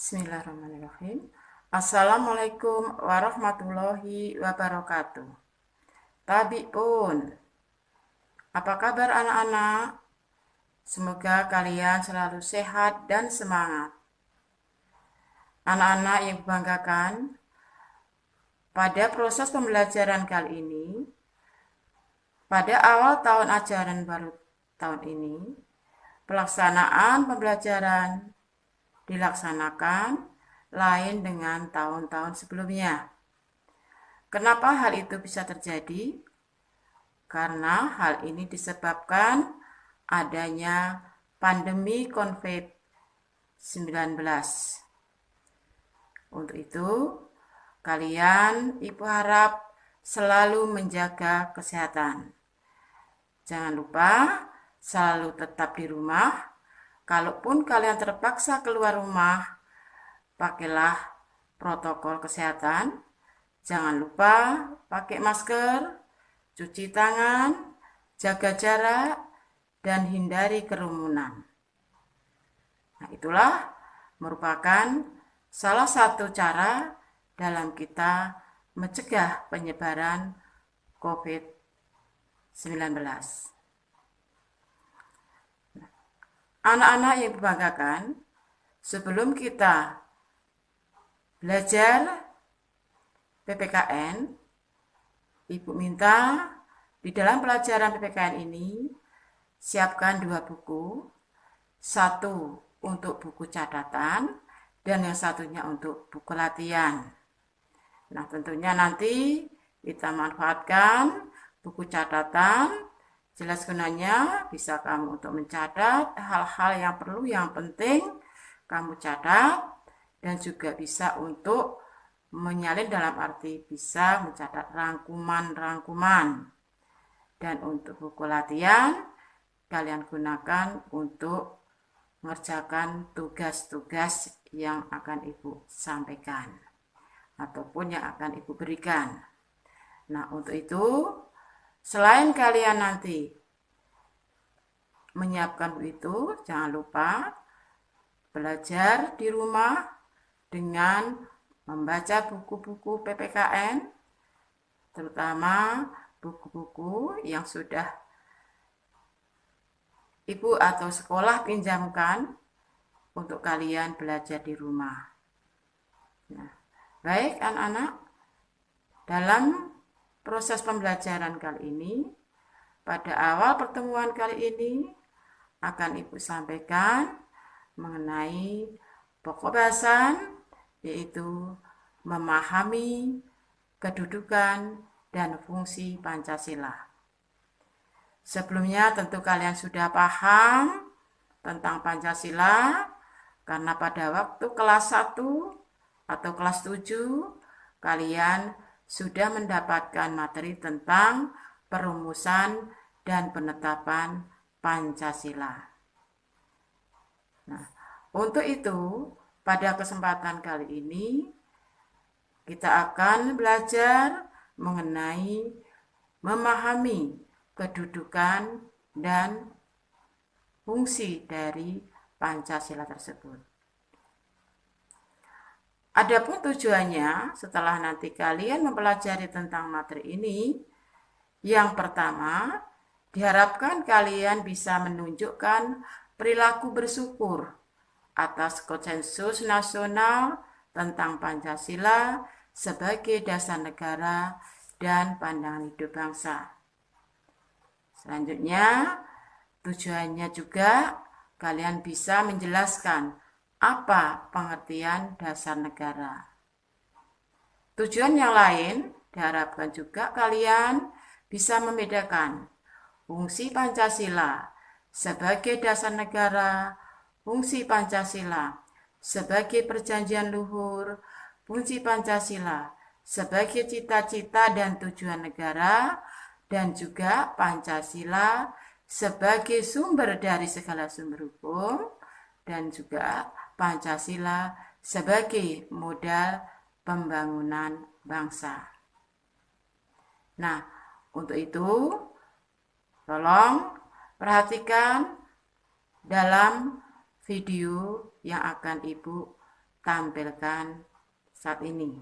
Bismillahirrahmanirrahim. Assalamualaikum warahmatullahi wabarakatuh. Tabi pun, apa kabar anak-anak? Semoga kalian selalu sehat dan semangat. Anak-anak yang dibanggakan, pada proses pembelajaran kali ini, pada awal tahun ajaran baru tahun ini, pelaksanaan pembelajaran dilaksanakan lain dengan tahun-tahun sebelumnya. Kenapa hal itu bisa terjadi? Karena hal ini disebabkan adanya pandemi COVID-19. Untuk itu, kalian Ibu harap selalu menjaga kesehatan. Jangan lupa selalu tetap di rumah. Kalaupun kalian terpaksa keluar rumah, pakailah protokol kesehatan. Jangan lupa pakai masker, cuci tangan, jaga jarak, dan hindari kerumunan. Nah, itulah merupakan salah satu cara dalam kita mencegah penyebaran COVID-19. Anak-anak yang dibanggakan, sebelum kita belajar PPKN, Ibu minta di dalam pelajaran PPKN ini siapkan 2 buku, satu untuk buku catatan dan yang satunya untuk buku latihan. Nah, tentunya nanti kita manfaatkan buku catatan. Jelas gunanya bisa kamu untuk mencatat hal-hal yang perlu, yang penting kamu catat, dan juga bisa untuk menyalin dalam arti bisa mencatat rangkuman-rangkuman. Dan untuk buku latihan kalian gunakan untuk mengerjakan tugas-tugas yang akan Ibu sampaikan ataupun yang akan Ibu berikan. Nah, untuk itu selain kalian nanti menyiapkan itu, jangan lupa belajar di rumah dengan membaca buku-buku PPKN, terutama buku-buku yang sudah Ibu atau sekolah pinjamkan untuk kalian belajar di rumah. Nah, baik anak-anak, dalam proses pembelajaran kali ini, pada awal pertemuan kali ini akan Ibu sampaikan mengenai pokok bahasan, yaitu memahami kedudukan dan fungsi Pancasila. Sebelumnya tentu kalian sudah paham tentang Pancasila, karena pada waktu kelas 1 atau kelas 7 kalian sudah mendapatkan materi tentang perumusan dan penetapan Pancasila. Nah, untuk itu pada kesempatan kali ini kita akan belajar mengenai memahami kedudukan dan fungsi dari Pancasila tersebut. Adapun tujuannya setelah nanti kalian mempelajari tentang materi ini, yang pertama, diharapkan kalian bisa menunjukkan perilaku bersyukur atas konsensus nasional tentang Pancasila sebagai dasar negara dan pandangan hidup bangsa. Selanjutnya, tujuannya juga kalian bisa menjelaskan apa pengertian dasar negara. Tujuan yang lain diharapkan juga kalian bisa membedakan fungsi Pancasila sebagai dasar negara, fungsi Pancasila sebagai perjanjian luhur, fungsi Pancasila sebagai cita-cita dan tujuan negara, dan juga Pancasila sebagai sumber dari segala sumber hukum, dan juga Pancasila sebagai modal pembangunan bangsa. Nah, untuk itu tolong perhatikan dalam video yang akan Ibu tampilkan saat ini.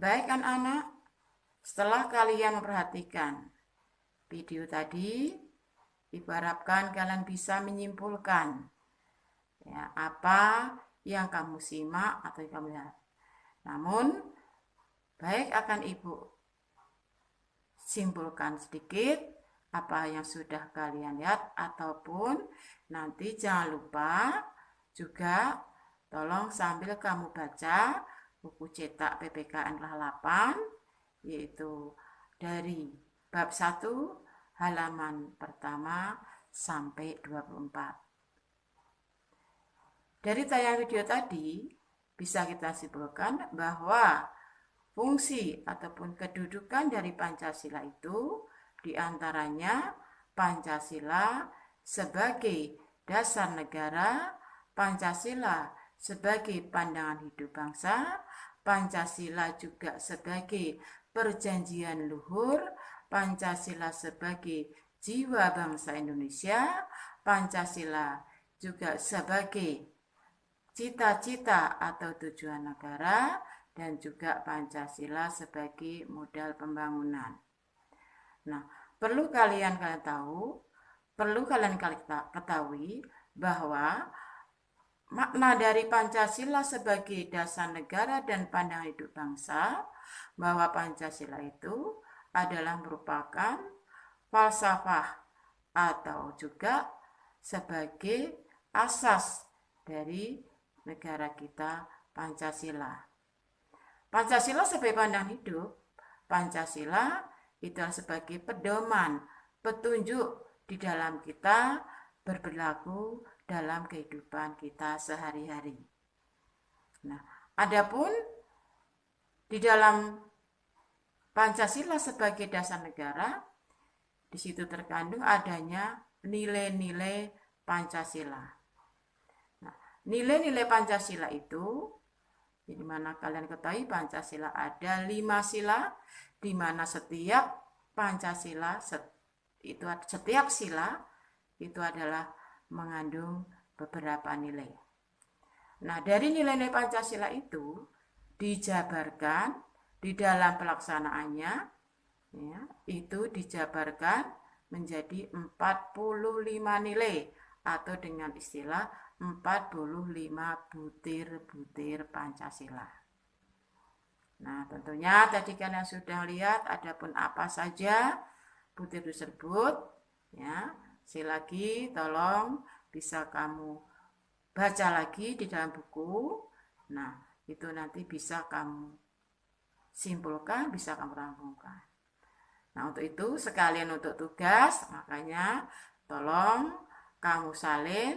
Baik anak-anak, setelah kalian memperhatikan video tadi, Ibu harapkan kalian bisa menyimpulkan ya, apa yang kamu simak atau yang kamu lihat. Namun, baik akan Ibu simpulkan sedikit apa yang sudah kalian lihat, ataupun nanti jangan lupa juga tolong sambil kamu baca buku cetak PPKN kelas 8, yaitu dari bab 1 halaman pertama sampai 24. Dari tayangan video tadi bisa kita simpulkan bahwa fungsi ataupun kedudukan dari Pancasila itu diantaranya Pancasila sebagai dasar negara, Pancasila sebagai pandangan hidup bangsa, Pancasila juga sebagai perjanjian luhur, Pancasila sebagai jiwa bangsa Indonesia, Pancasila juga sebagai cita-cita atau tujuan negara, dan juga Pancasila sebagai modal pembangunan. Nah, perlu kalian ketahui bahwa makna dari Pancasila sebagai dasar negara dan pandangan hidup bangsa, bahwa Pancasila itu adalah merupakan falsafah atau juga sebagai asas dari negara kita Pancasila. Pancasila sebagai pandangan hidup, Pancasila itu sebagai pedoman, petunjuk di dalam kita berperilaku dalam kehidupan kita sehari-hari. Nah, adapun di dalam Pancasila sebagai dasar negara, di situ terkandung adanya nilai-nilai Pancasila. Nah, nilai-nilai Pancasila itu, di mana kalian ketahui Pancasila ada 5 sila, di mana setiap Pancasila itu setiap sila itu adalah mengandung beberapa nilai. Nah, dari nilai-nilai Pancasila itu dijabarkan di dalam pelaksanaannya, ya, itu dijabarkan menjadi 45 nilai atau dengan istilah 45 butir-butir Pancasila. Nah, tentunya tadi kalian sudah lihat adapun apa saja butir tersebut, ya. Sekali lagi tolong bisa kamu baca lagi di dalam buku. Nah, itu nanti bisa kamu simpulkan, bisa kamu rampungkan. Nah, untuk itu sekalian untuk tugas, makanya tolong kamu salin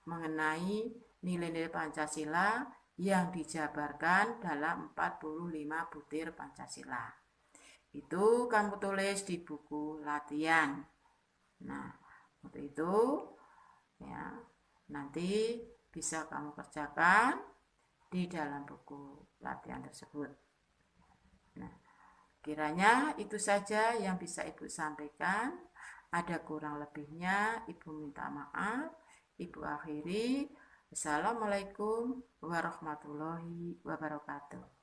mengenai nilai-nilai Pancasila yang dijabarkan dalam 45 butir Pancasila. Itu kamu tulis di buku latihan. Nah, untuk itu ya nanti bisa kamu kerjakan di dalam buku latihan tersebut. Nah, kiranya itu saja yang bisa Ibu sampaikan. Ada kurang lebihnya Ibu minta maaf. Ibu akhiri. Assalamualaikum warahmatullahi wabarakatuh.